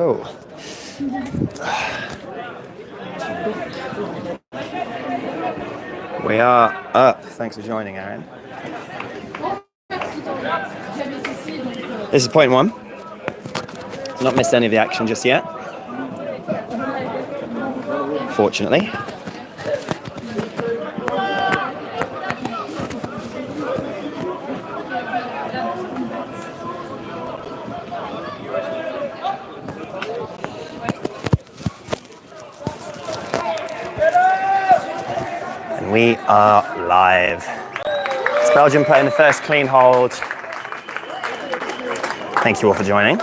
We are up. Thanks for joining, Aaron. This is point one. Not missed any of the action just yet, fortunately. And we are live. It's Belgium putting the first clean hold. Thank you all for joining.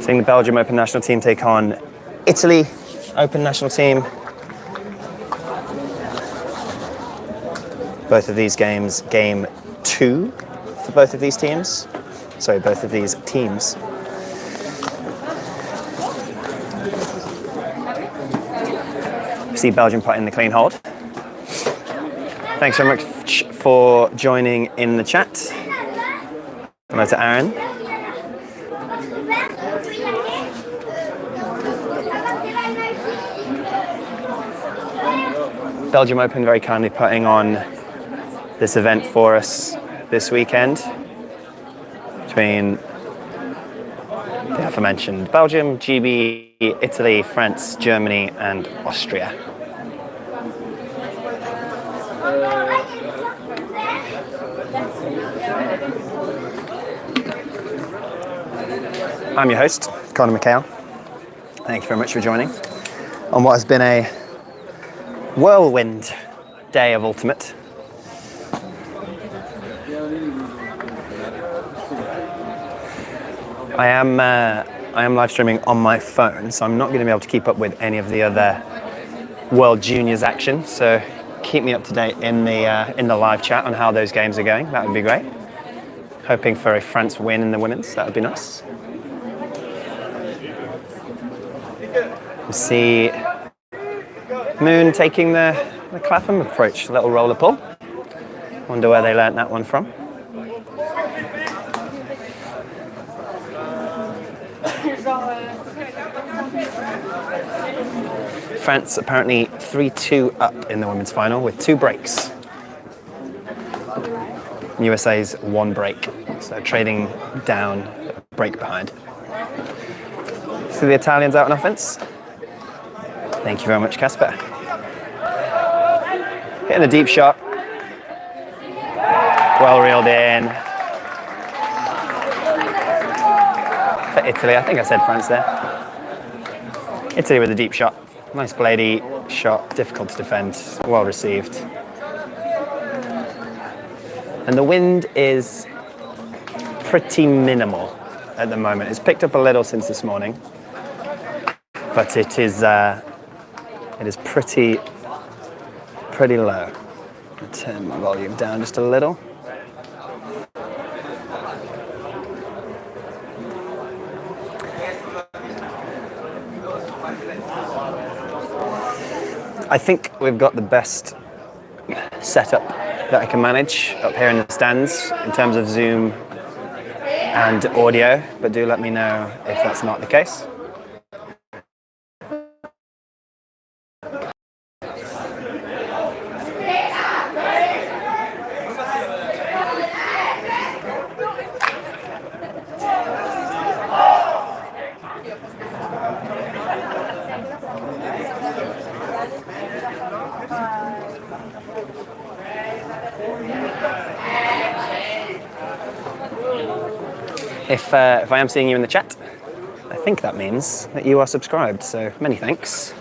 Seeing the Belgium Open national team take on Italy Open national team. Both of these games, game 2 for both of these teams. Sorry, both of these teams. See Belgium putting the clean hold. Thanks very much for joining in the chat. Hello to Aaron. Belgium Open very kindly putting on this event for us this weekend between the aforementioned Belgium, GB, Italy, France, Germany, and Austria. I'm your host, Conor McHale. Thank you very much for joining on what has been a whirlwind day of Ultimate. I am live streaming on my phone, so I'm not going to be able to keep up with any of the other World Juniors action. So keep me up to date in the live chat on how those games are going. That would be great. Hoping for a France win in the women's. That would be nice. We see Moon taking the Clapham approach, a little roller pull. Wonder where they learnt that one from. France apparently 3-2 up in the women's final with 2 breaks. USA's 1 break, so trading down, a break behind. See the Italians out on offense. Thank you very much, Casper. Hitting a deep shot. Well reeled in. For Italy, I think I said France there. Italy with a deep shot. Nice bladey shot, difficult to defend, well received. And the wind is pretty minimal at the moment. It's picked up a little since this morning, but it is pretty low. I'll turn my volume down just a little. I think we've got the best setup that I can manage up here in the stands in terms of Zoom and audio, but do let me know if that's not the case. If I am seeing you in the chat, I think that means that you are subscribed, so many thanks.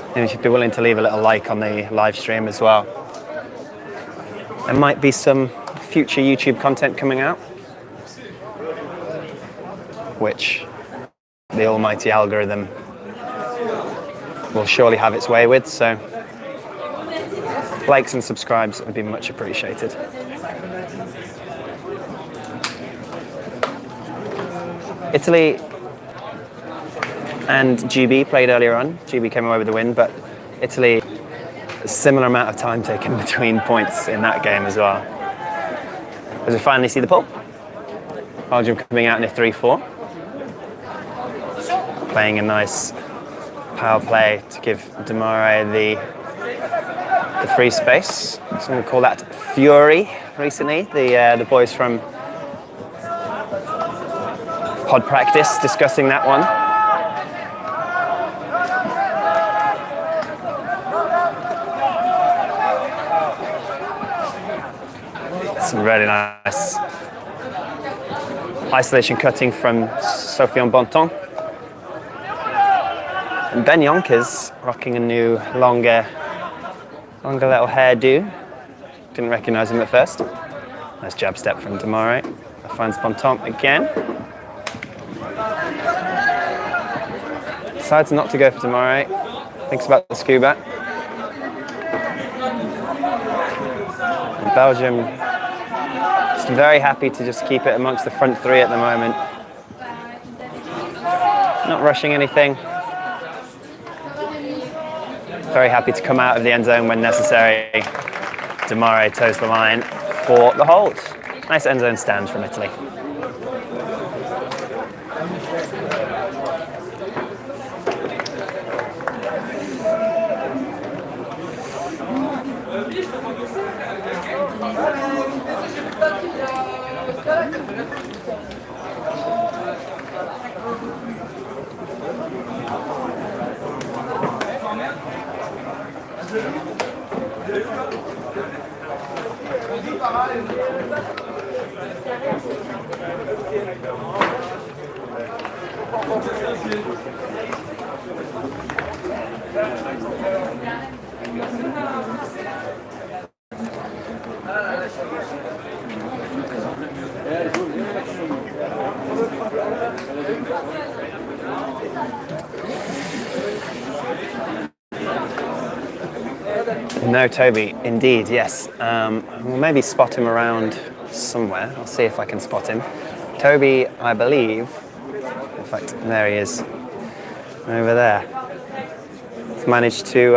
Maybe you should be willing to leave a little like on the live stream as well. There might be some future YouTube content coming out, which the almighty algorithm will surely have its way with, so likes and subscribes would be much appreciated. Italy and GB played earlier on. GB came away with the win, but Italy, a similar amount of time taken between points in that game as well. As we finally see the poll, Belgium coming out in a 3-4, playing a nice power play to give Demare the free space. Some would call that Fury recently. The boys from Pod Practice discussing that one. Some really nice isolation cutting from Sofiane Bonton. And Ben Yonkers rocking a new longer little hairdo. Didn't recognise him at first. Nice jab step from Demare. Finds Bonton again. Decides not to go for Demare. Thinks about the scuba. And Belgium just very happy to just keep it amongst the front three at the moment. Not rushing anything. Very happy to come out of the end zone when necessary. Demare toes the line for the hold. Nice end zone stand from Italy. No, Toby, indeed, yes. We'll maybe spot him around somewhere. I'll see if I can spot him. Toby, I believe, in fact, there he is, over there. He's managed to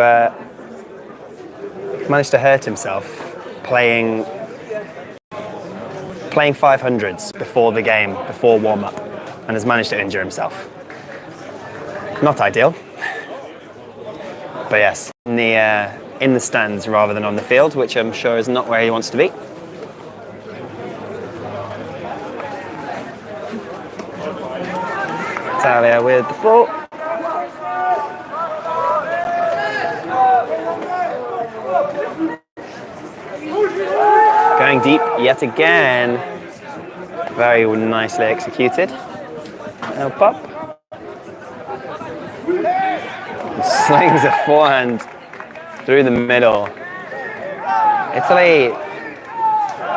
hurt himself playing 500s before the game, before warm-up, and has managed to injure himself. Not ideal, but yes, in the stands rather than on the field, which I'm sure is not where he wants to be. Italia with the ball. Going deep yet again. Very nicely executed. No pop. Slings a forehand through the middle. Italy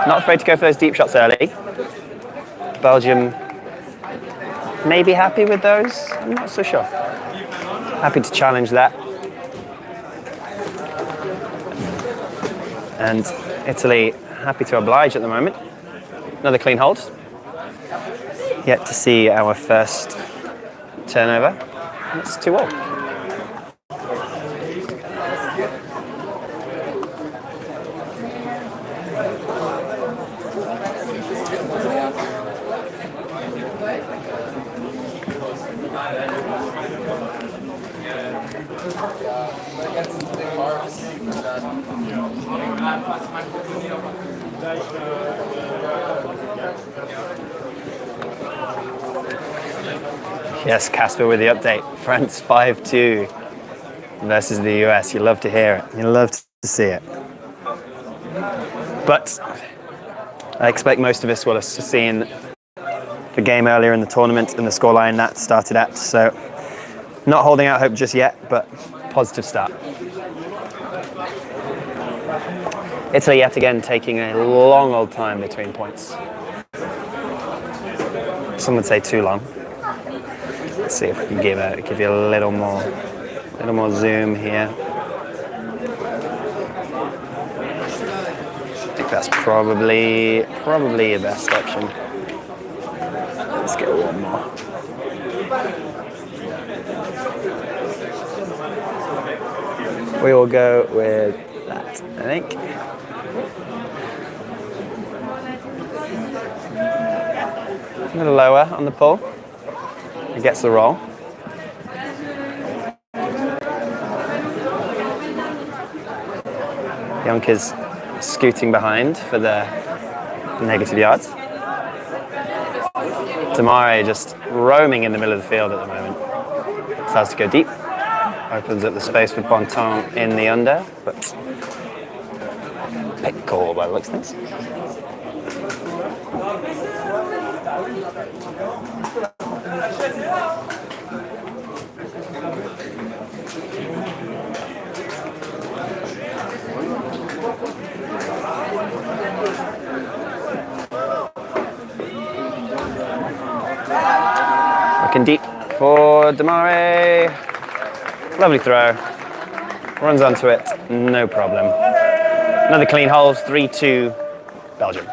not afraid to go for those deep shots early. Belgium may be happy with those. I'm not so sure. Happy to challenge that. And Italy happy to oblige at the moment. Another clean hold. Yet to see our first turnover. It's 2-all. Yes, Casper with the update. France 5-2 versus the US. You love to hear it. You love to see it. But I expect most of us will have seen the game earlier in the tournament and the scoreline that started at. So not holding out hope just yet, but positive start. Italy yet again taking a long old time between points. Some would say too long. Let's see if we can give you a little more zoom here. I think that's probably your best option. Let's get a little more. We will go with that, I think. A little lower on the pull. It gets the roll. Yonkers scooting behind for the negative yards. Tamare just roaming in the middle of the field at the moment. Starts to go deep. Opens up the space for Bonton in the under, but pick call by the looks of things. Looking deep for Damare. Lovely throw. Runs onto it, no problem. Another clean hold, 3-2 Belgium.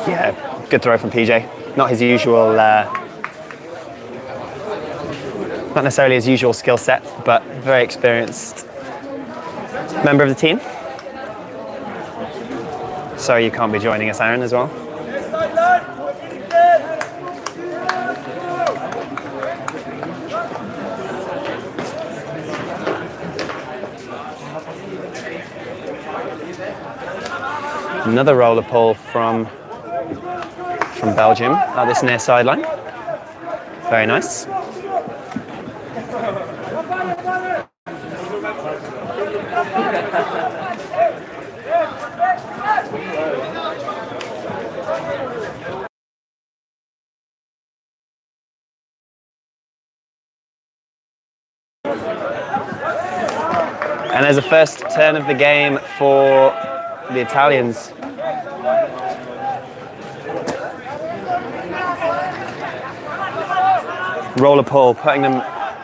Yeah, good throw from PJ. Not his usual, not necessarily his usual skill set, but very experienced member of the team. Sorry you can't be joining us, Aaron, as well. Another roller pull from Belgium at this near sideline. Very nice. And there's a first turn of the game for the Italians. Roller pull, putting them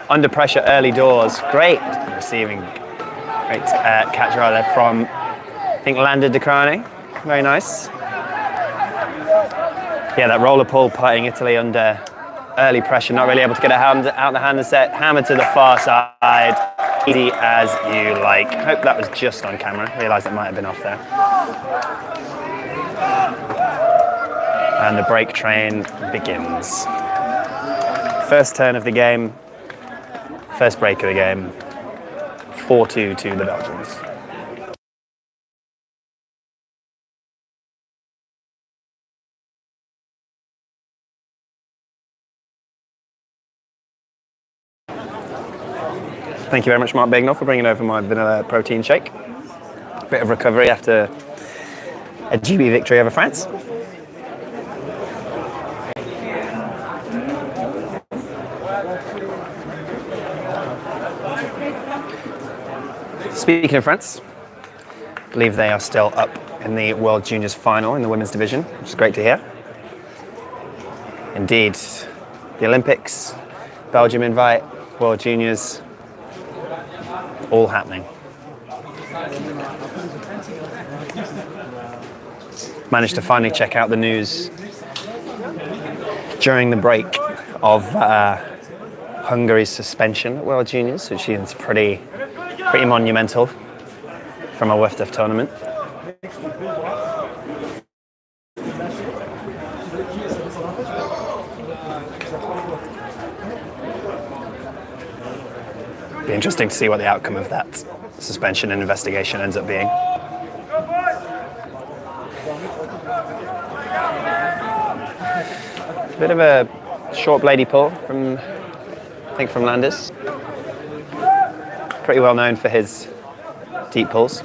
under pressure early doors. Great receiving, great catch rather from, I think, Landa De Crane. Very nice. Yeah, that roller pull putting Italy under early pressure, not really able to get it out the hand and set, hammer to the far side. Easy as you like. Hope that was just on camera. Realised it might have been off there. And the break train begins. First turn of the game, first break of the game, 4-2 to the Belgians. Thank you very much, Mark Bignell, for bringing over my vanilla protein shake. Bit of recovery after a GB victory over France. Speaking of France, I believe they are still up in the World Juniors final in the women's division, which is great to hear. Indeed, the Olympics, Belgium invite, World Juniors, all happening. Managed to finally check out the news during the break of Hungary's suspension at World Juniors, which is pretty monumental from a WFDF tournament. Be interesting to see what the outcome of that suspension and investigation ends up being. Bit of a short bladey pull from, I think, from Landis. Pretty well known for his deep pulls.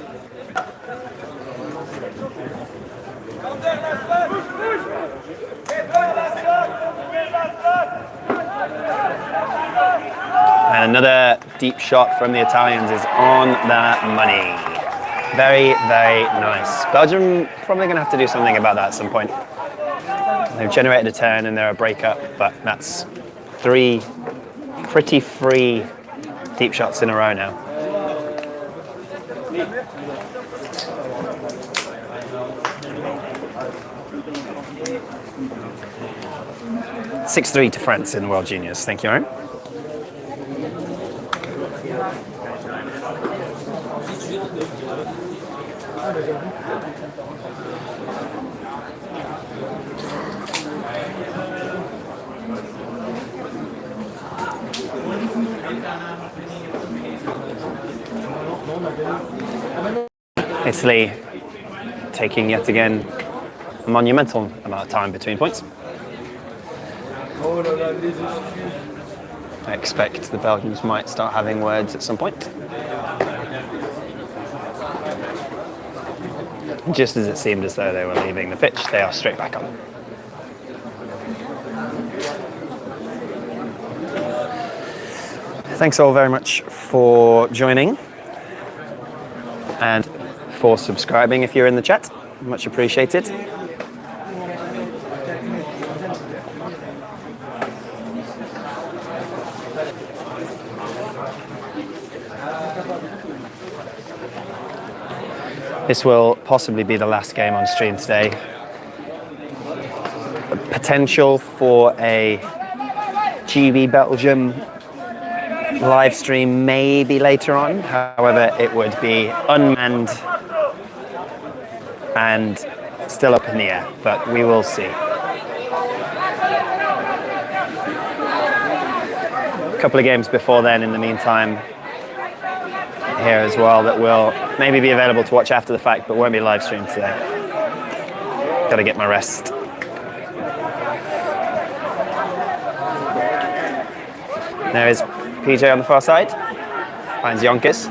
And another deep shot from the Italians is on the money. Very, very nice. Belgium probably going to have to do something about that at some point. They've generated a turn and they're a breakup, but that's 3 pretty free deep shots in a row now. (6-3) to France in the World Juniors. Thank you, Aaron. Italy taking yet again a monumental amount of time between points. I expect the Belgians might start having words at some point. Just as it seemed as though they were leaving the pitch, they are straight back on. Thanks all very much for joining and for subscribing if you're in the chat. Much appreciated. This will possibly be the last game on stream today. The potential for a GB Belgium live stream maybe later on. However, it would be unmanned and still up in the air, but we will see. A couple of games before then in the meantime here as well that will maybe be available to watch after the fact, but won't be live streamed today. Gotta get my rest. There is PJ on the far side, finds Yonkis.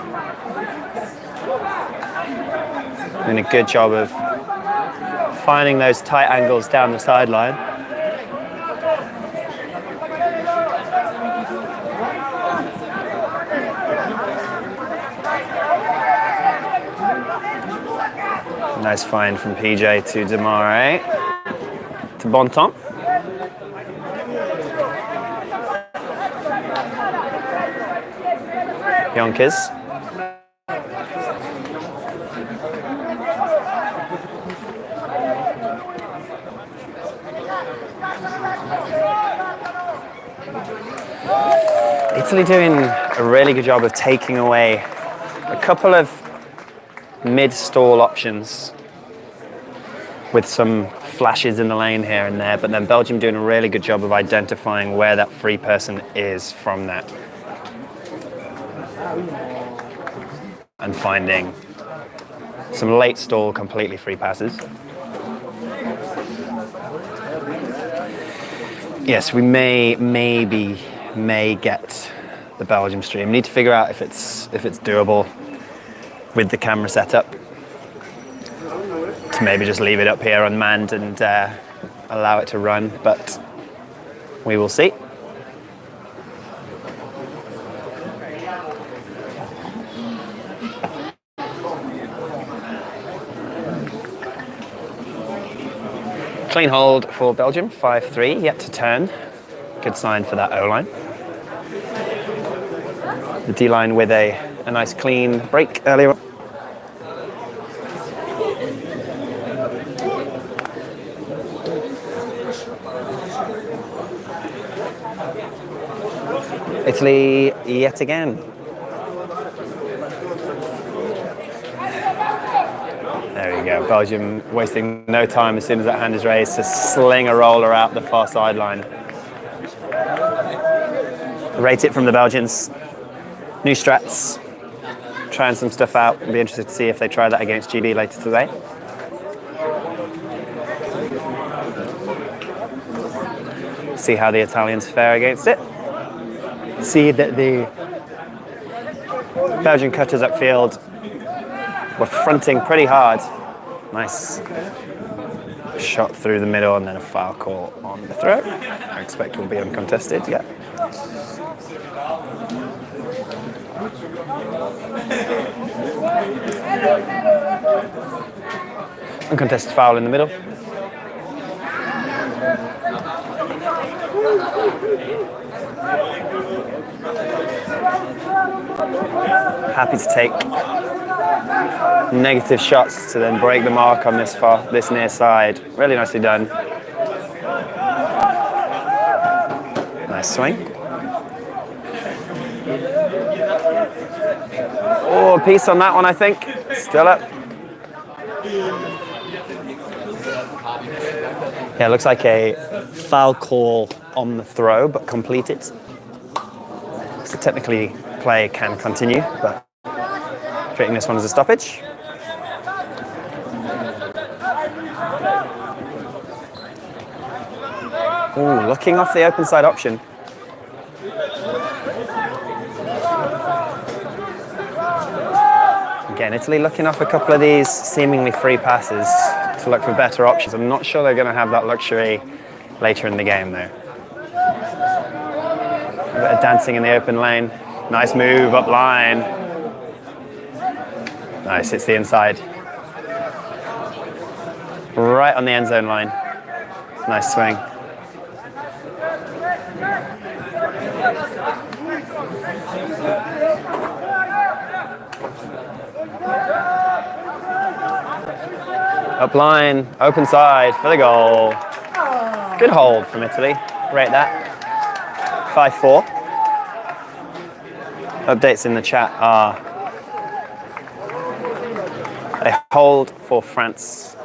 Doing a good job of finding those tight angles down the sideline. Nice find from PJ to Demare, to Bontemps. Yonkers. Italy doing a really good job of taking away a couple of mid-stall options with some flashes in the lane here and there, but then Belgium doing a really good job of identifying where that free person is from that and finding some late stall completely free passes. Yes, we may get the Belgium stream. Need to figure out if it's doable with the camera setup to maybe just leave it up here unmanned and allow it to run, but we will see. Clean hold for Belgium, 5-3, yet to turn. Good sign for that O-line. The D-line with a nice clean break earlier on. Italy yet again. There we go, Belgium wasting no time as soon as that hand is raised to sling a roller out the far sideline. Rate it from the Belgians. New strats. Trying some stuff out. I'll be interested to see if they try that against GB later today. See how the Italians fare against it. See that the Belgian cutters upfield were fronting pretty hard. Nice shot through the middle and then a foul call on the throw. I expect will be uncontested, yeah. Uncontested foul in the middle. Happy to take negative shots to then break the mark on this near side. Really nicely done. Nice swing. Oh, a piece on that one, I think. Still up. Yeah, it looks like a foul call on the throw, but completed. So technically, play can continue, but treating this one as a stoppage. Ooh, looking off the open side option. Again, Italy looking off a couple of these seemingly free passes to look for better options. I'm not sure they're going to have that luxury later in the game, though. A bit of dancing in the open lane. Nice move up line. Nice, hits the inside. Right on the end zone line. Nice swing. Up line, open side for the goal. Good hold from Italy. Rate that. 5-4. Updates in the chat are a hold for France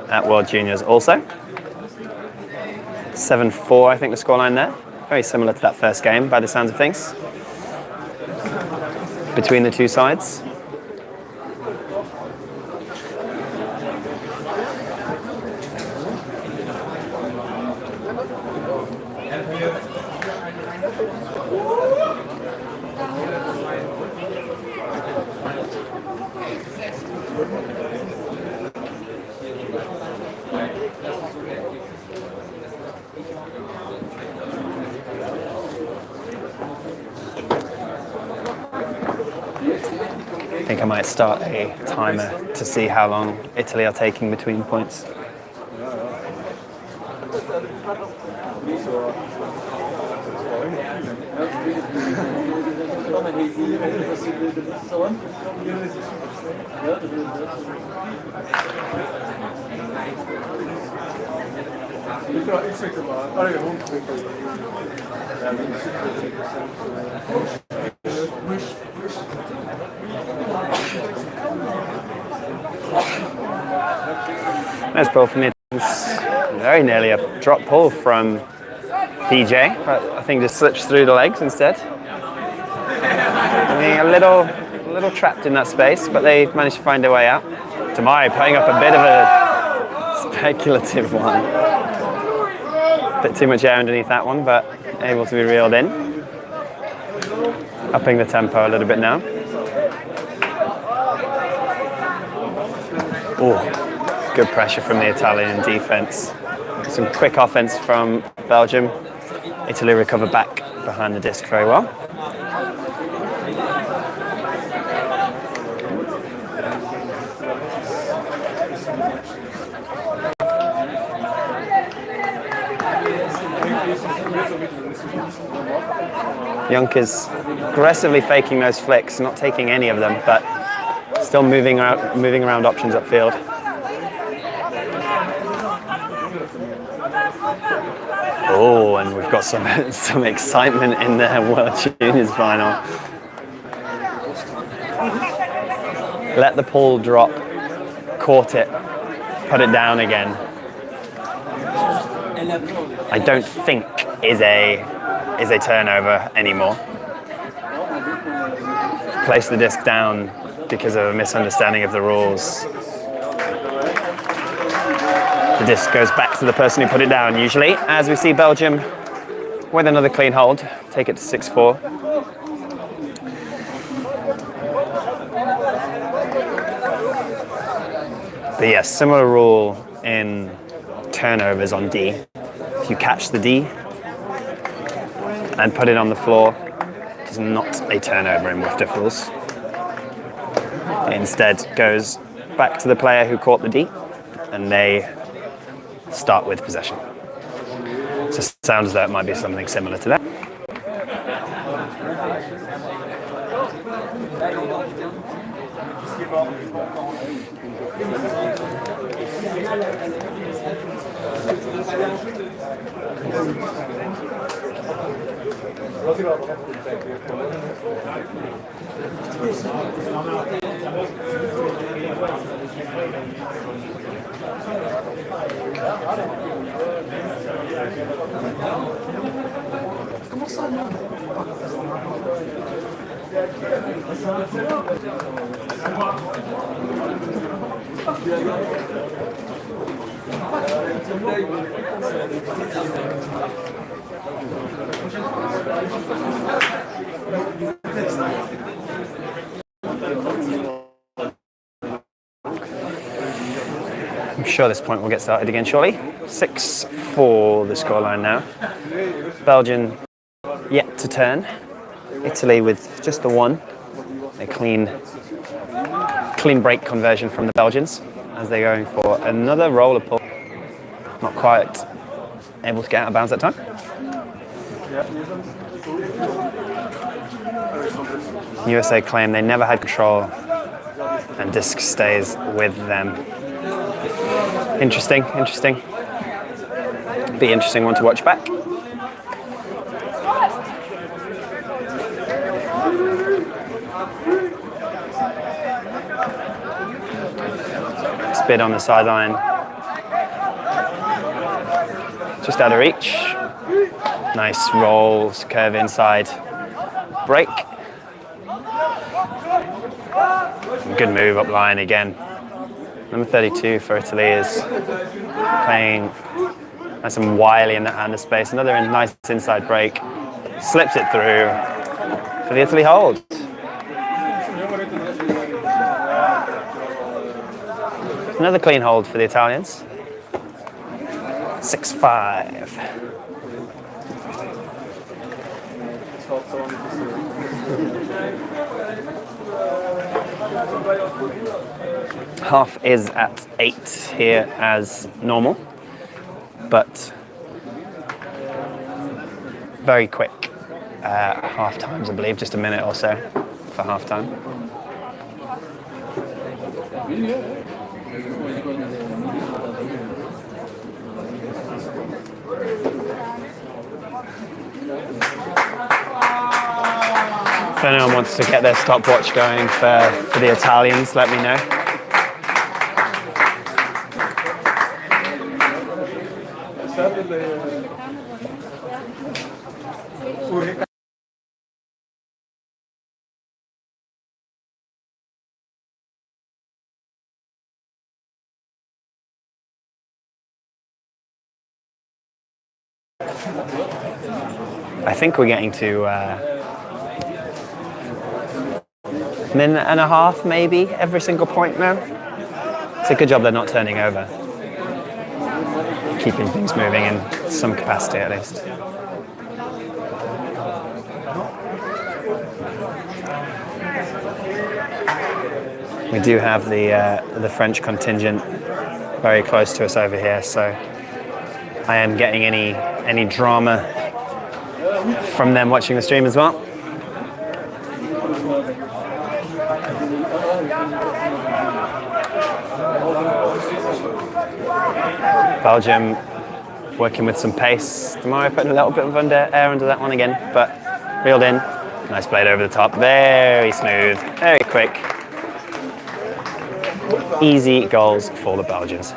at World Juniors also. 7-4, I think the scoreline there. Very similar to that first game by the sounds of things. Between the two sides. I think I might start a timer to see how long Italy are taking between points. Nice ball from it. Very nearly a drop pull from PJ, but I think just slips through the legs instead. I mean, a little trapped in that space, but they managed to find their way out. Tamari playing up a bit of a speculative one. A bit too much air underneath that one, but able to be reeled in. Upping the tempo a little bit now. Oh. Good pressure from the Italian defense. Some quick offense from Belgium. Italy recover back behind the disc very well. Yonkers aggressively faking those flicks, not taking any of them, but still moving around options upfield. Oh, and we've got some excitement in the World Juniors final. Let the pull drop, caught it, put it down again. I don't think is a turnover anymore. place the disc down because of a misunderstanding of the rules. The disc goes back to the person who put it down, usually. As we see Belgium with another clean hold, take it to 6-4. But yes, similar rule in turnovers on D. If you catch the D and put it on the floor, it's not a turnover in WFDF rules. It instead goes back to the player who caught the D, and they start with possession. So it sounds as though it might be something similar to that. I'm sure this point will get started again shortly. 6-4 the scoreline now. Belgium yet to turn. Italy with just the one. A clean break conversion from the Belgians as they're going for another roller pull. Not quite able to get out of bounds that time. USA claim they never had control and disc stays with them. Interesting. Be interesting one to watch back. Spin on the sideline. Just out of reach. Nice rolls, curve inside. Break. Good move up line again. Number 32 for Italy is playing nice and wily in that hand of space. Another nice inside break. Slips it through for the Italy hold. Another clean hold for the Italians. 6-5. Half is at 8 here as normal, but very quick half times, I believe, just a minute or so for half time. If anyone wants to get their stopwatch going for the Italians, let me know. I think we're getting to minute and a half, maybe, every single point now. It's a good job they're not turning over. Keeping things moving in some capacity, at least. We do have the French contingent very close to us over here, so I am getting any drama from them watching the stream as well. Belgium working with some pace. Tomorrow putting a little bit of air under that one again, but reeled in. Nice blade over the top. Very smooth, very quick. Easy goals for the Belgians.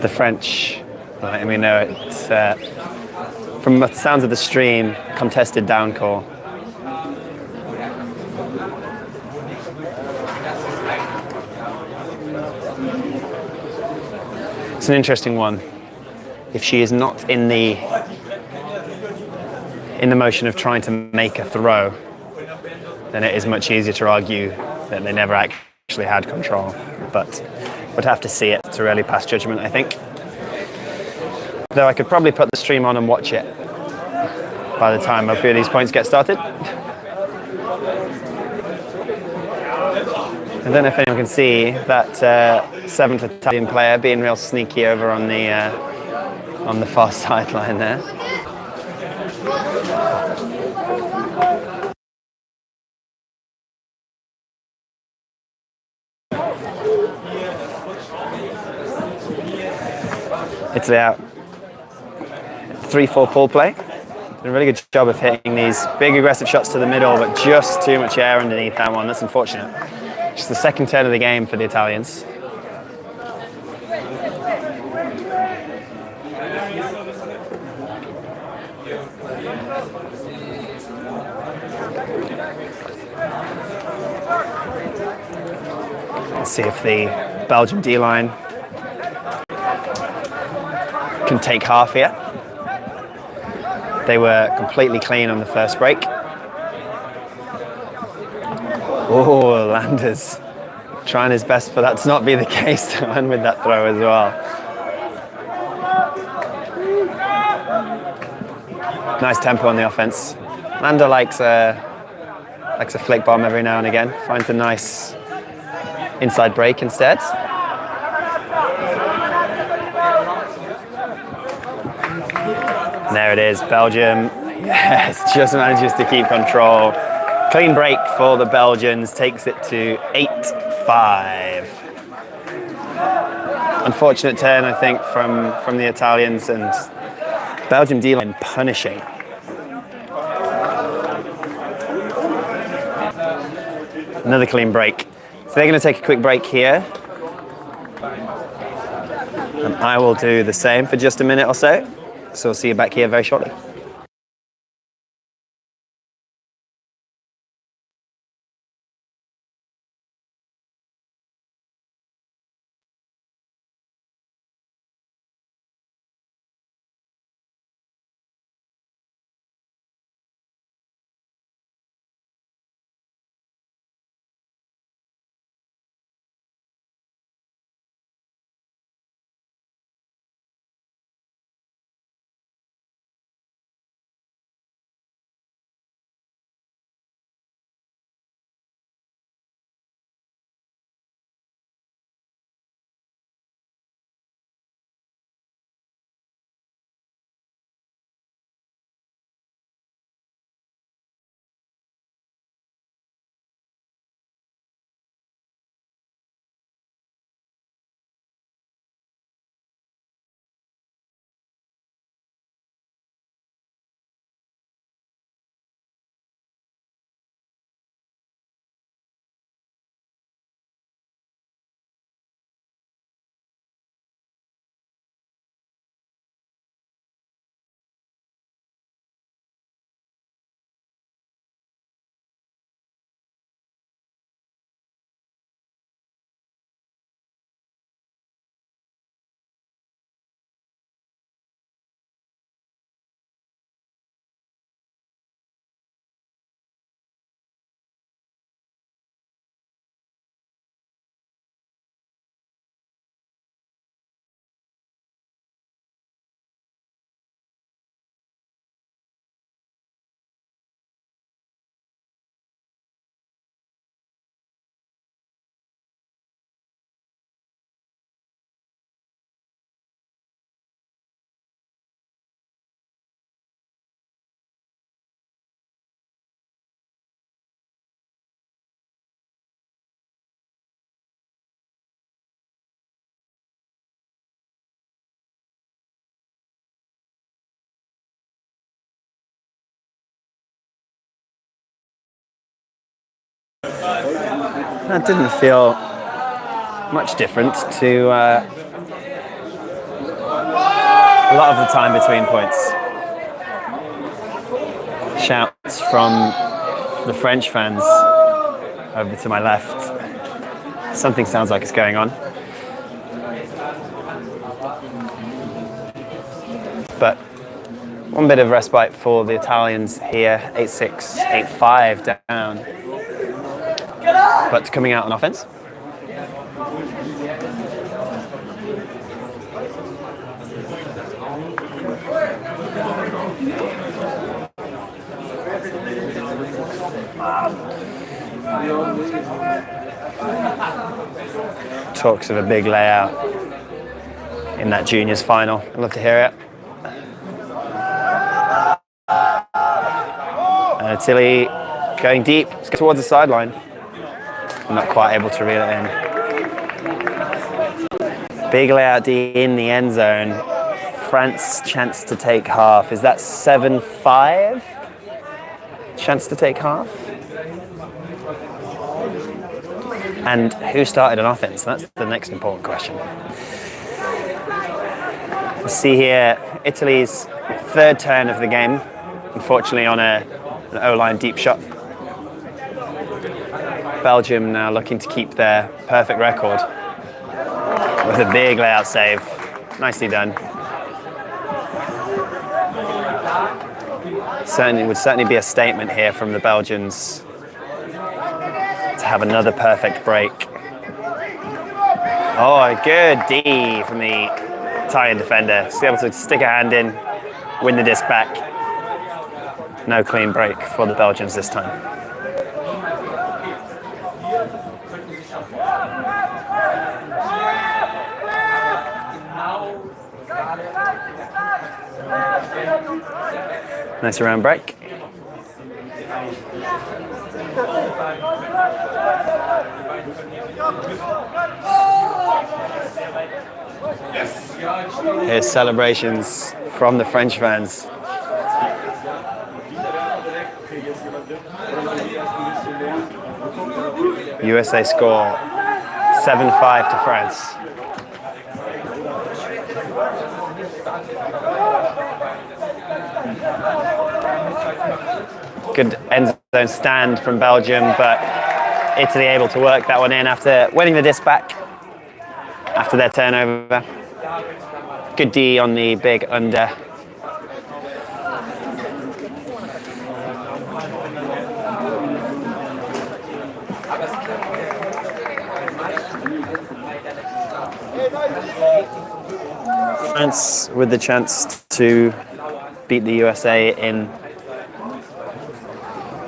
the French letting me know it's, from the sounds of the stream, contested down call. It's an interesting one. If she is not in the motion of trying to make a throw, then it is much easier to argue that they never actually had control. But would have to see it to really pass judgment, I think. Though I could probably put the stream on and watch it by the time a few of these points get started. I don't know if anyone can see that seventh Italian player being real sneaky over on the far sideline there. Italy out. 3-4 pull play. Did a really good job of hitting these big aggressive shots to the middle, but just too much air underneath that one. That's unfortunate. Just the second turn of the game for the Italians. Let's see if the Belgium D-line can take half here. They were completely clean on the first break. Oh, Landers trying his best for that to not be the case, and with that throw as well. Nice tempo on the offense. Lander likes a flick bomb every now and again. Finds a nice inside break instead. And there it is, Belgium. Yes, just manages to keep control. Clean break for the Belgians, takes it to 8-5. Unfortunate turn, I think, from the Italians, and Belgium D-line punishing. Another clean break. So they're going to take a quick break here. And I will do the same for just a minute or so. So we'll see you back here very shortly. That didn't feel much different to A lot of the time between points. Shouts from the French fans over to my left. Something sounds like it's going on. But one bit of respite for the Italians here, 8-6, 8-5 down. But coming out on offense. Talks of a big layout in that juniors final. I'd love to hear it. Tilly going deep towards the sideline. Not quite able to reel it in. Big layout D in the end zone. France chance to take half. Is that 7-5? Chance to take half? And who started on offense? That's the next important question. Let's see here, Italy's third turn of the game, unfortunately on an O-line deep shot. Belgium now looking to keep their perfect record with a big layout save. Nicely done. Would certainly be a statement here from the Belgians to have another perfect break. Oh, a good D from the Italian defender. Just able to stick a hand in, win the disc back. No clean break for the Belgians this time. Nice around break. Here's celebrations from the French fans. USA score 7-5 to France. Good end zone stand from Belgium, but Italy able to work that one in after winning the disc back after their turnover. Good D on the big under. France with the chance to beat the USA in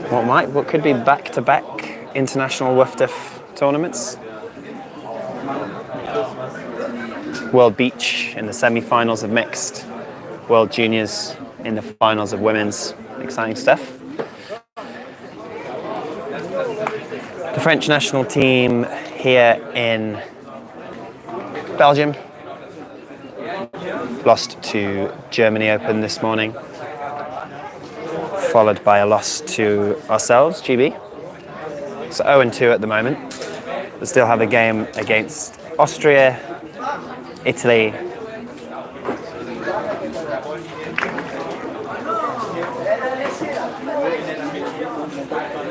what could be back-to-back international WFDF tournaments. World Beach in the semi-finals of mixed, World Juniors in the finals of women's. Exciting stuff. The French national team here in Belgium lost to Germany Open this morning, followed by a loss to ourselves, GB. So 0-2 at the moment. We still have a game against Austria, Italy,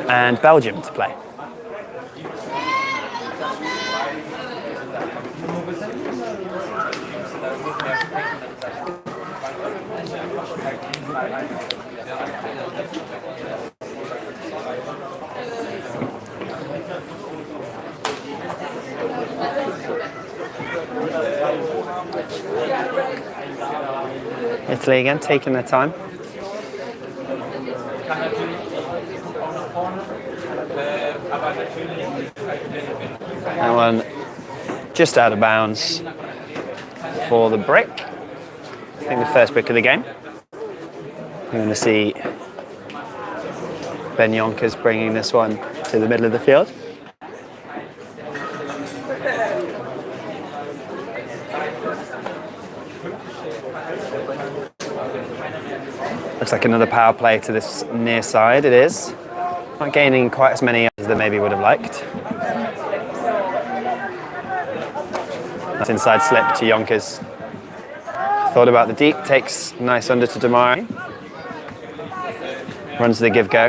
and Belgium to play. Italy again, taking their time. That one just out of bounds for the break. I think the first break of the game. We're going to see Ben Yonkers bringing this one to the middle of the field. Looks like another power play to this near side. It is. Not gaining quite as many as they maybe would have liked. That's inside slip to Yonkers. thought about the deep, takes nice under to Damari. Runs the give-go.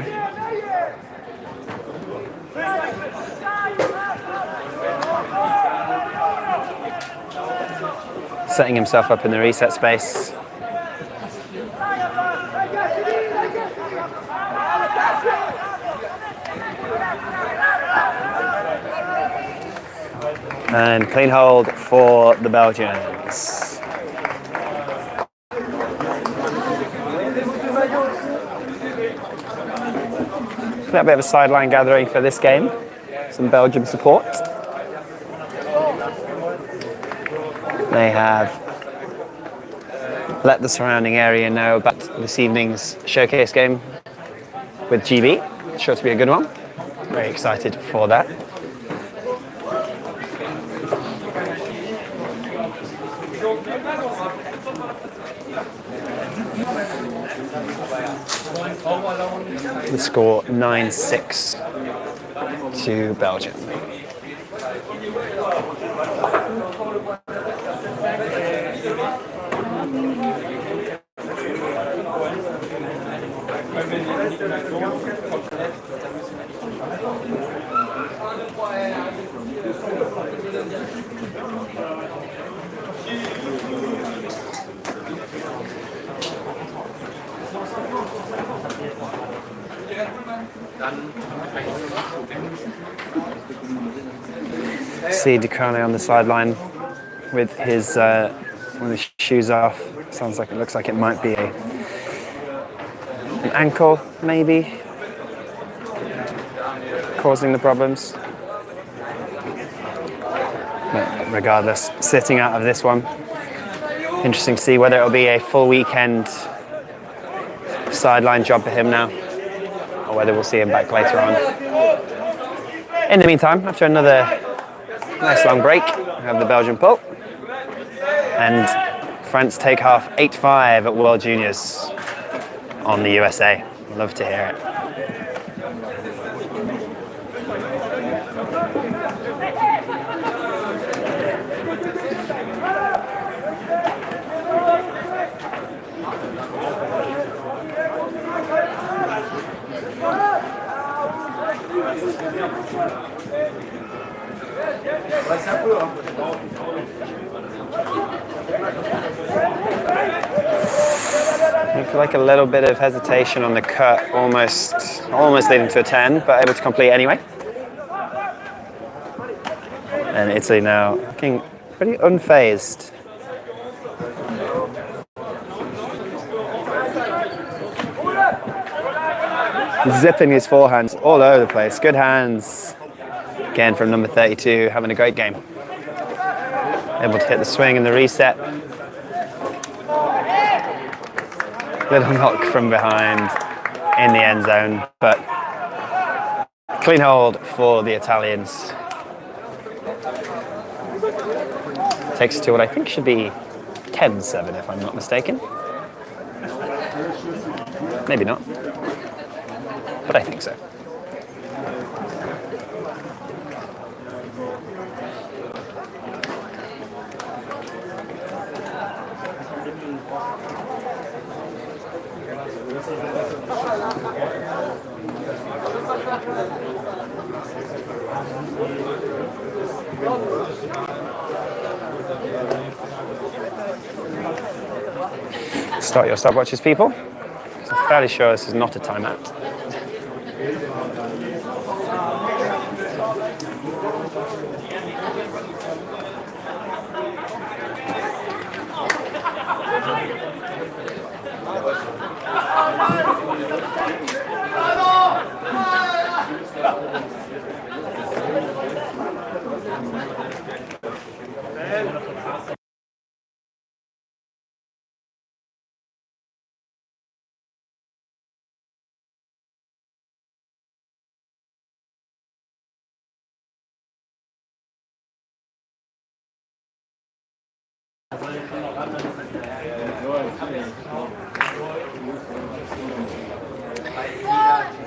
Setting himself up in the reset space. And clean hold for the Belgians. A bit of a sideline gathering for this game. Some Belgium support. They have let the surrounding area know about this evening's showcase game with GB. Sure to be a good one. Very excited for that. The score 9-6 to Belgium. See Ducrane on the sideline with his shoes off. Looks like it might be an ankle, maybe, causing the problems. But regardless, sitting out of this one. Interesting to see whether it'll be a full weekend sideline job for him now, or whether we'll see him back later on. In the meantime, after another nice long break, we have the Belgian pull. And France take half 8-5 at World Juniors on the USA. Love to hear it. Like a little bit of hesitation on the cut, almost leading to a 10, but able to complete anyway. And Italy now looking pretty unfazed. Zipping his forehands all over the place. Good hands. Again from number 32, having a great game. Able to hit the swing and the reset. Little knock from behind in the end zone, but clean hold for the Italians. Takes to what I think should be 10-7 if I'm not mistaken. Maybe not, but I think so. Start your stopwatches, people. I'm fairly sure this is not a timeout.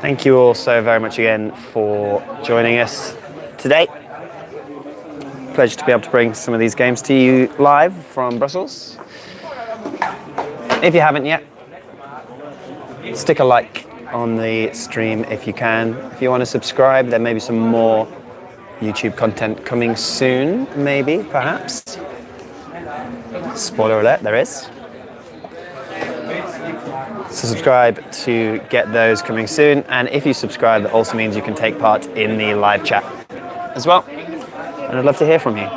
Thank you all so very much again for joining us today. Pleasure to be able to bring some of these games to you live from Brussels. If you haven't yet, stick a like on the stream if you can. If you want to subscribe, there may be some more YouTube content coming soon, maybe, perhaps. Spoiler alert, there is. So subscribe to get those coming soon, and if you subscribe, that also means you can take part in the live chat as well, and I'd love to hear from you.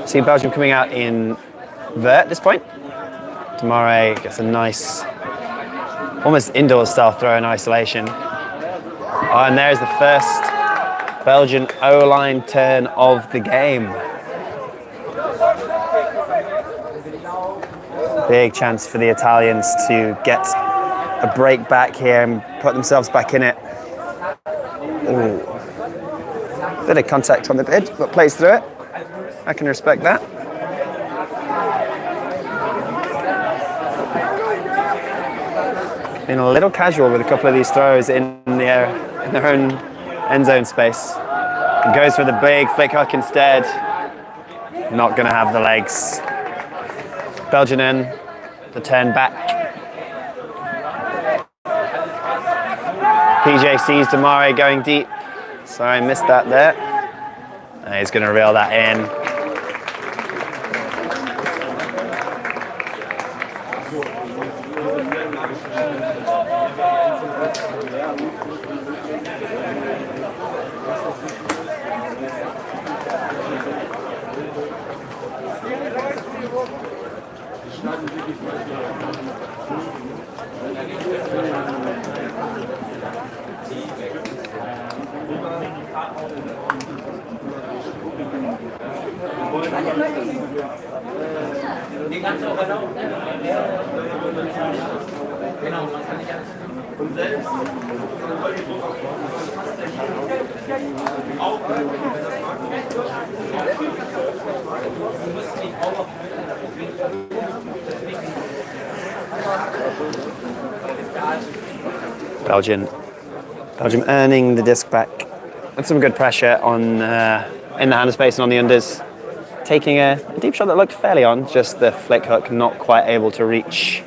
See Belgium coming out in vert at this point. Tomorrow gets a nice, almost indoor style throw in isolation. Oh, and there's the first Belgian O-line turn of the game. Big chance for the Italians to get a break back here and put themselves back in it. Ooh. Bit of contact on the bid, but plays through it. I can respect that. Been a little casual with a couple of these throws in their own end zone space. And goes for the big flick hook instead. Not going to have the legs. Belgian in, the turn back. PJ sees Damare going deep. Sorry, missed that there. And he's going to reel that in. Belgium earning the disc back with some good pressure on in the hand space and on the unders. Taking a deep shot that looked fairly on, just the flick hook not quite able to reach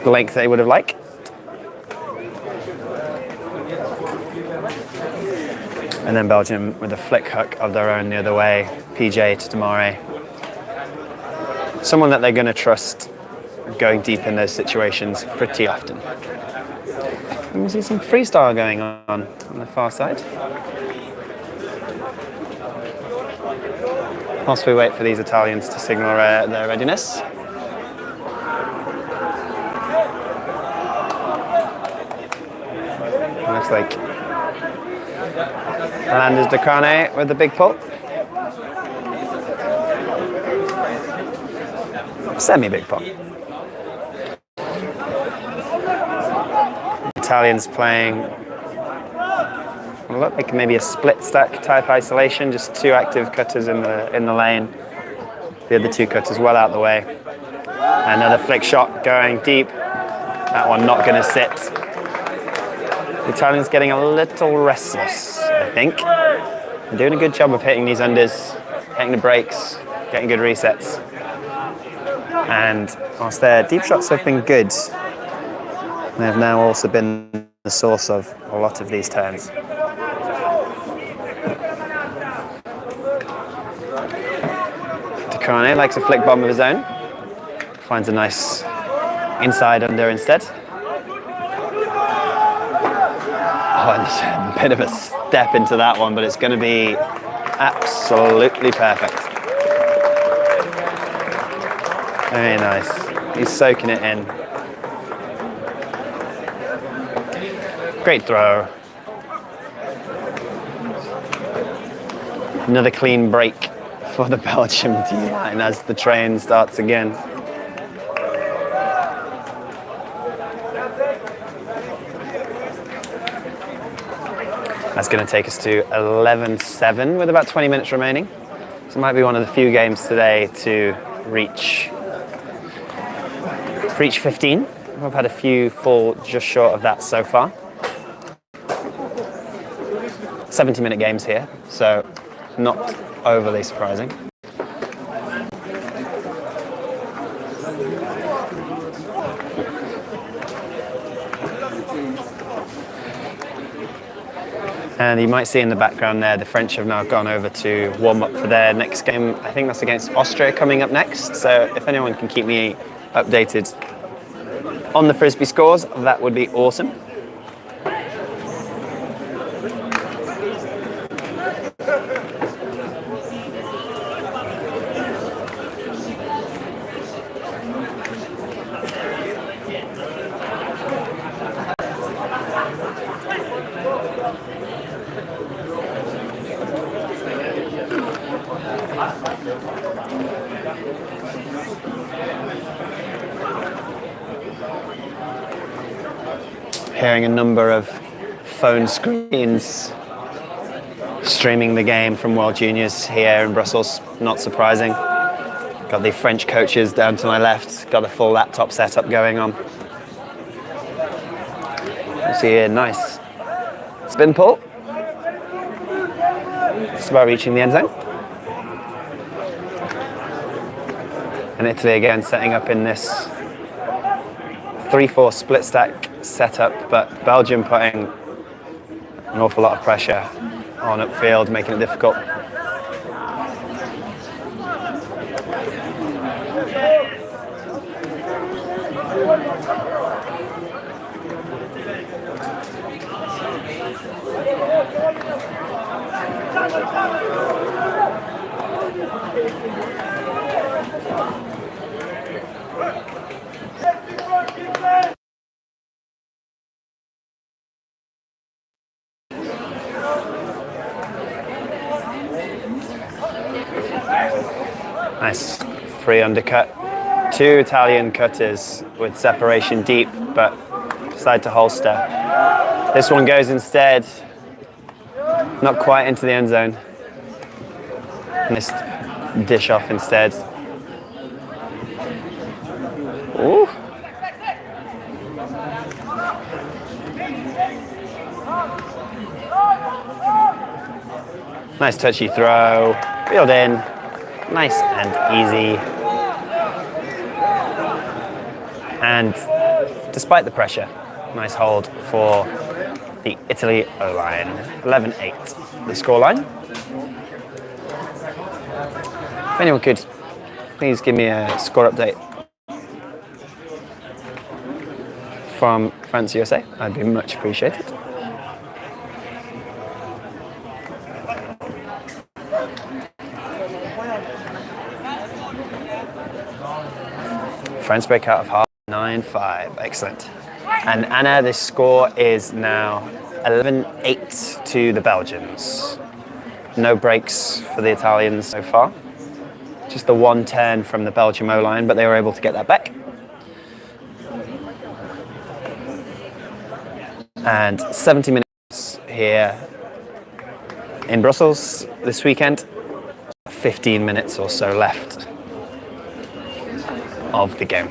the length they would have liked. And then Belgium with a flick hook of their own the other way, PJ to Damare. Someone that they're going to trust going deep in those situations pretty often. And we see some freestyle going on the far side. Whilst we wait for these Italians to signal their readiness. Looks like Landers de Carne with the big pull. Semi-big pull. Italians playing look like maybe a split stack type isolation, just two active cutters in the lane. The other two cutters well out the way. Another flick shot going deep. That one not going to sit. The Italians getting a little restless, I think. They're doing a good job of hitting these unders, hitting the breaks, getting good resets. And whilst their deep shots have been good, they have now also been the source of a lot of these turns. Carne likes a flick bomb of his own. Finds a nice inside under instead. Oh, and a bit of a step into that one, but it's going to be absolutely perfect. Very nice. He's soaking it in. Great throw. Another clean break for the Belgium D-line as the train starts again. That's going to take us to 11-7 with about 20 minutes remaining. So it might be one of the few games today to reach 15. We've had a few fall just short of that so far. 70-minute games here, so not overly surprising. And you might see in the background there, the French have now gone over to warm up for their next game. I think that's against Austria coming up next. So if anyone can keep me updated on the Frisbee scores, that would be awesome. Hearing a number of phone screens streaming the game from World Juniors here in Brussels, not surprising. Got the French coaches down to my left, got a full laptop setup going on. You see here, nice spin pull. Just about reaching the end zone. And Italy again setting up in this 3-4 split stack setup, but Belgium putting an awful lot of pressure on upfield, making it difficult. Nice free undercut. Two Italian cutters with separation deep, but decide to holster. This one goes instead, not quite into the end zone. Missed dish off instead. Ooh. Nice touchy throw, reeled in. Nice and easy. And despite the pressure, nice hold for the Italy O-line. 11-8, the scoreline. If anyone could please give me a score update from France USA, I'd be much appreciated. France break out of half, 9-5, excellent. And Anna, this score is now 11-8 to the Belgians. No breaks for the Italians so far. Just the one turn from the Belgium O-line, but they were able to get that back. And 70 minutes here in Brussels this weekend. 15 minutes or so left of the game.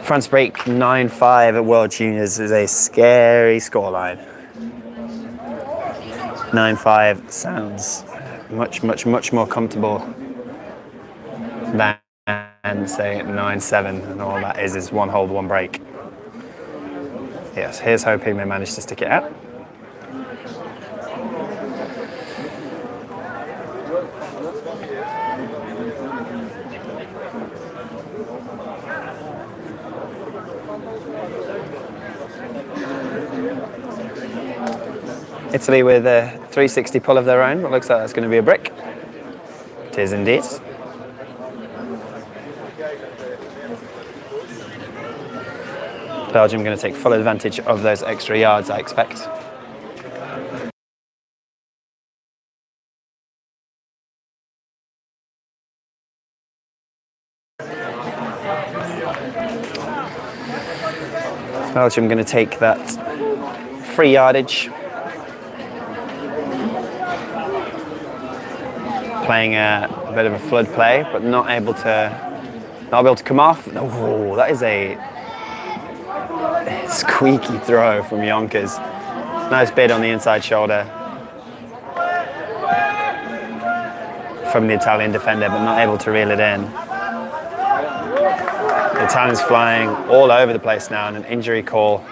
France break 9-5 at World Juniors is a scary scoreline. 9-5 sounds much more comfortable than, say, 9-7, and all that is one hold, one break. Yes, here's hoping they manage to stick it out. Italy with a 360 pull of their own, but looks like that's going to be a brick. It is indeed. Belgium going to take full advantage of those extra yards, I expect. Belgium going to take that free yardage. Playing a bit of a flood play, but not able to come off. Oh, that is a Squeaky throw from Yonkers. Nice bid on the inside shoulder from the Italian defender, but not able to reel it in. The Italian's flying all over the place now, and an injury call.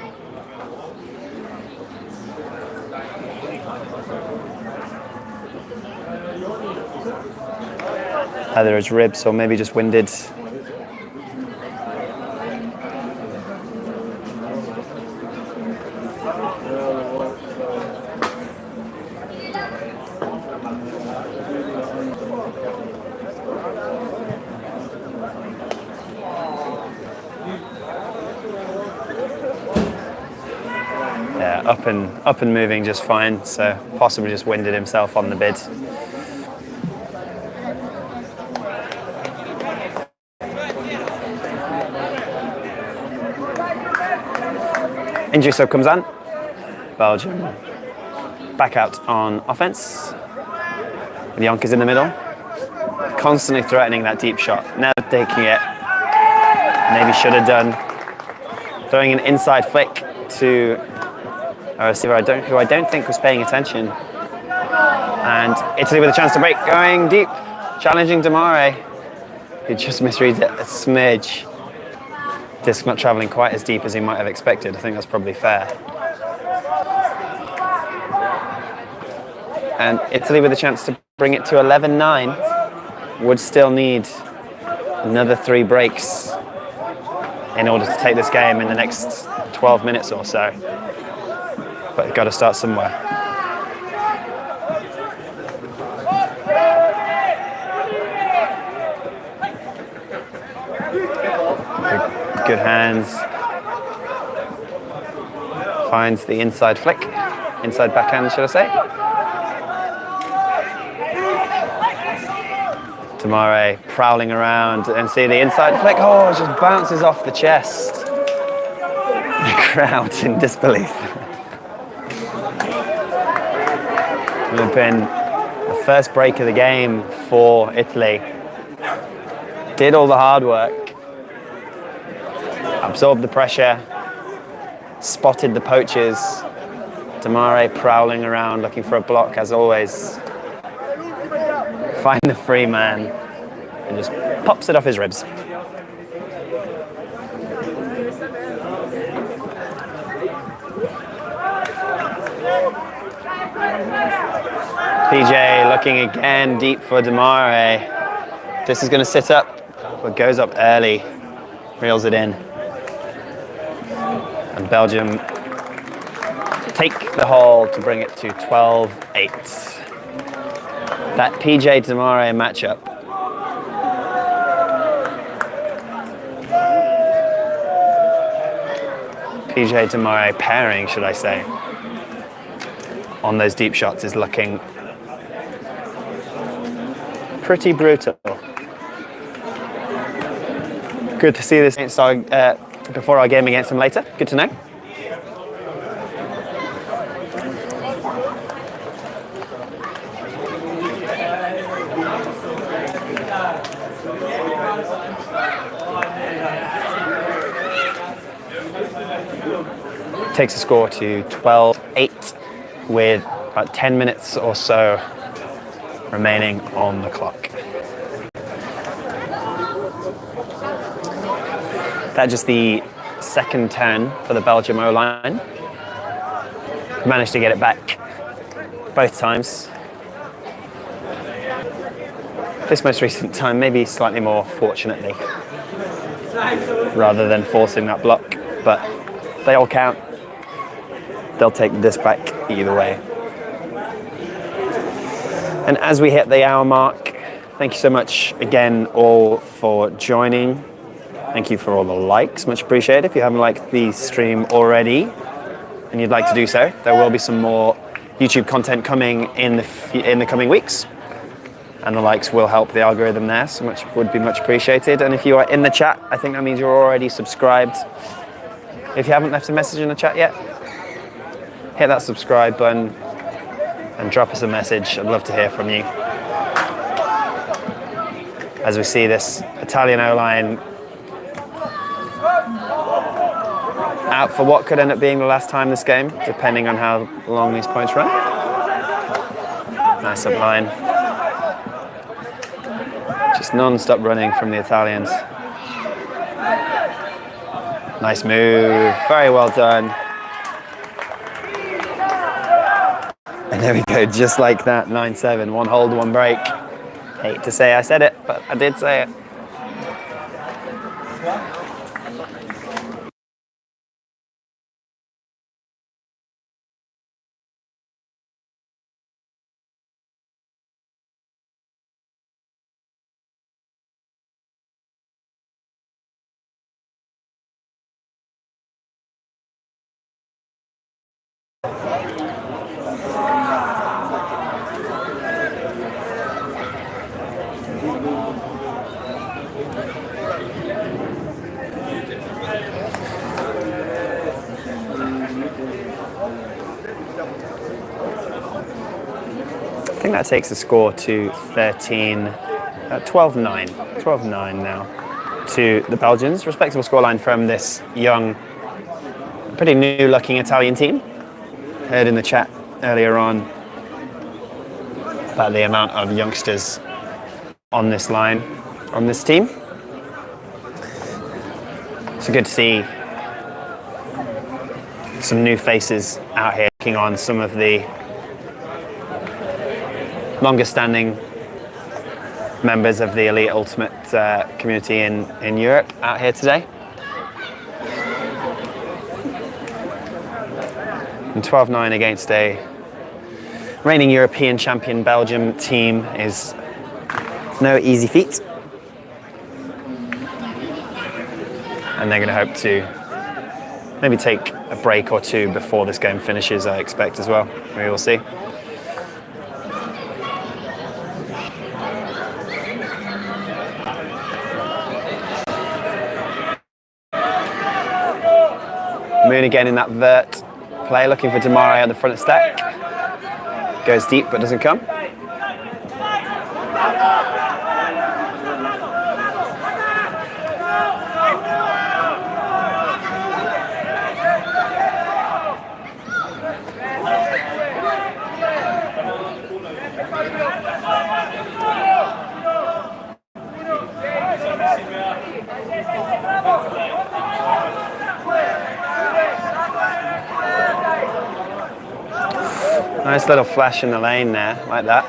Either his ribs or maybe just winded. Yeah, up and moving just fine, so possibly just winded himself on the bid. Injury sub comes on. Belgium back out on offense. With Yonkers in the middle. Constantly threatening that deep shot. Never taking it. Maybe should have done. Throwing an inside flick to a receiver who I don't think was paying attention. And Italy with a chance to break. Going deep. Challenging Damare, who just misreads it a smidge. Disc not travelling quite as deep as he might have expected. I think that's probably fair. And Italy with a chance to bring it to 11-9 would still need another 3 breaks in order to take this game in the next 12 minutes or so. But you've got to start somewhere. Good hands. Finds the inside flick. Inside backhand, should I say. Damare prowling around and see the inside flick. Oh, it just bounces off the chest. The crowd in disbelief. Would have been the first break of the game for Italy. Did all the hard work. Absorbed the pressure, spotted the poachers. Damare prowling around looking for a block as always. Find the free man and just pops it off his ribs. PJ looking again deep for Damare. This is going to sit up, but goes up early, reels it in. And Belgium take the hole to bring it to 12-8. That PJ Damare matchup. PJ Damare pairing, should I say, on those deep shots is looking pretty brutal. Good to see this before our game against them later. Good to know. Takes the score to 12-8 with about 10 minutes or so remaining on the clock. That's just the second turn for the Belgium O-line. Managed to get it back both times. This most recent time, maybe slightly more fortunately, rather than forcing that block, but they all count. They'll take this back either way. And as we hit the hour mark, thank you so much again all for joining. Thank you for all the likes, much appreciated. If you haven't liked the stream already and you'd like to do so, there will be some more YouTube content coming in the coming weeks. And the likes will help the algorithm there, so much would be much appreciated. And if you are in the chat, I think that means you're already subscribed. If you haven't left a message in the chat yet, hit that subscribe button and drop us a message. I'd love to hear from you. As we see this Italian O-line out for what could end up being the last time this game, depending on how long these points run. Nice up line. Just non-stop running from the Italians. Nice move, very well done. And there we go, just like that, 9-7, one hold, one break. Hate to say I said it, but I did say it. I think that takes the score to 12-9 now to the Belgians. Respectable scoreline from this young, pretty new-looking Italian team. Heard in the chat earlier on about the amount of youngsters on this line, on this team. So good to see some new faces out here taking on some of the longest standing members of the elite ultimate community in Europe out here today. And 12-9 against a reigning European champion Belgium team is no easy feat. And they're going to hope to maybe take a break or two before this game finishes, I expect as well. We will see. Moon again in that vert play, looking for Damare at the front of stack. Goes deep but doesn't come. Nice little flash in the lane there, like that.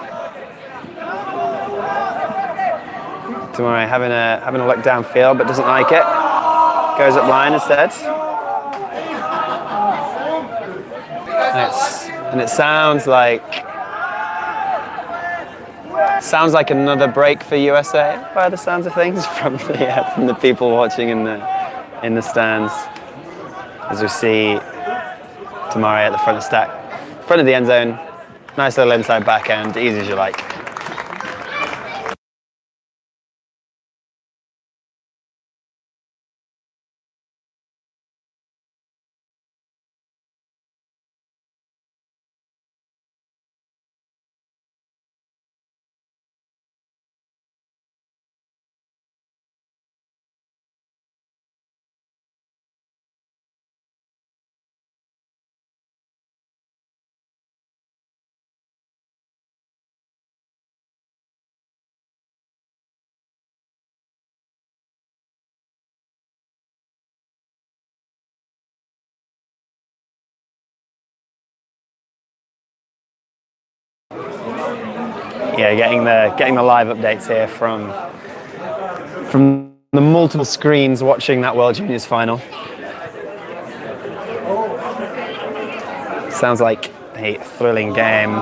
Damare having a look downfield, but doesn't like it. Goes up line instead. And it sounds like another break for USA by the sounds of things from the people watching in the stands. As we see Damare at the front of stack. Front of the end zone, nice little inside backhand, easy as you like. Yeah, getting the live updates here from the multiple screens watching that World Juniors final. Sounds like a thrilling game.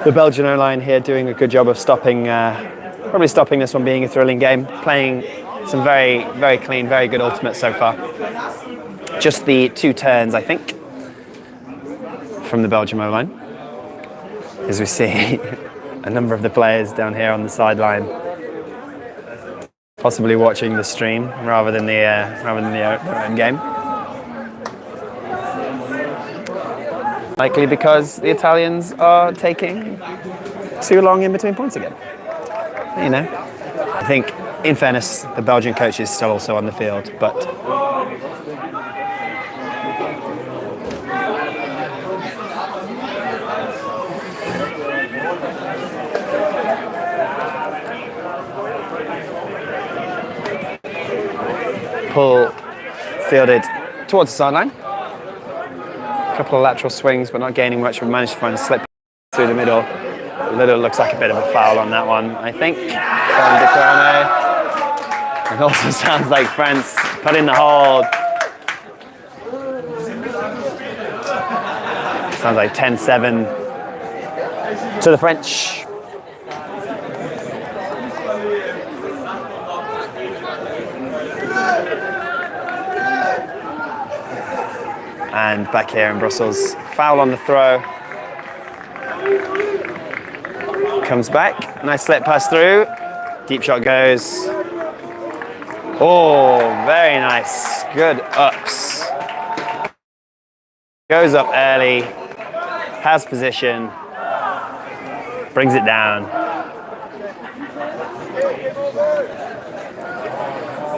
The Belgian O-line here doing a good job of probably stopping this one being a thrilling game, playing some very, very clean, very good ultimates so far. Just the 2 turns, I think, from the Belgium O-line. As we see a number of the players down here on the sideline, possibly watching the stream rather than their own game. Likely because the Italians are taking too long in between points again. You know, I think, in fairness, the Belgian coach is still also on the field, but pull fielded towards the sideline. A couple of lateral swings, but not gaining much. We managed to find a slip through the middle. Little looks like a bit of a foul on that one, I think, from De Corne. It also sounds like France put in the hold. Sounds like 10-7 to the French. And back here in Brussels, foul on the throw. Comes back, nice slip pass through. Deep shot goes. Oh, very nice, good ups. Goes up early, has position, brings it down.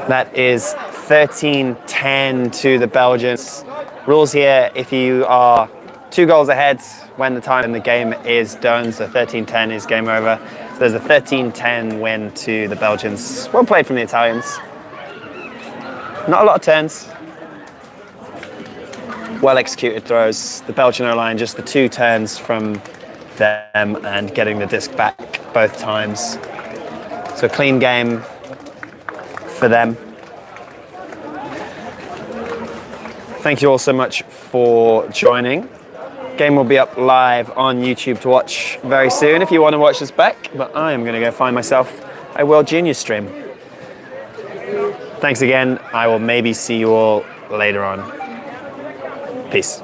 That is 13-10 to the Belgians. Rules here, if you are 2 goals ahead when the time in the game is done, so 13-10 is game over. So there's a 13-10 win to the Belgians. Well played from the Italians. Not a lot of turns. Well executed throws. The Belgian O-line, just the 2 turns from them and getting the disc back both times. So a clean game for them. Thank you all so much for joining. Game will be up live on YouTube to watch very soon if you want to watch this back, but I am going to go find myself a World Junior stream. Thanks again. I will maybe see you all later on. Peace.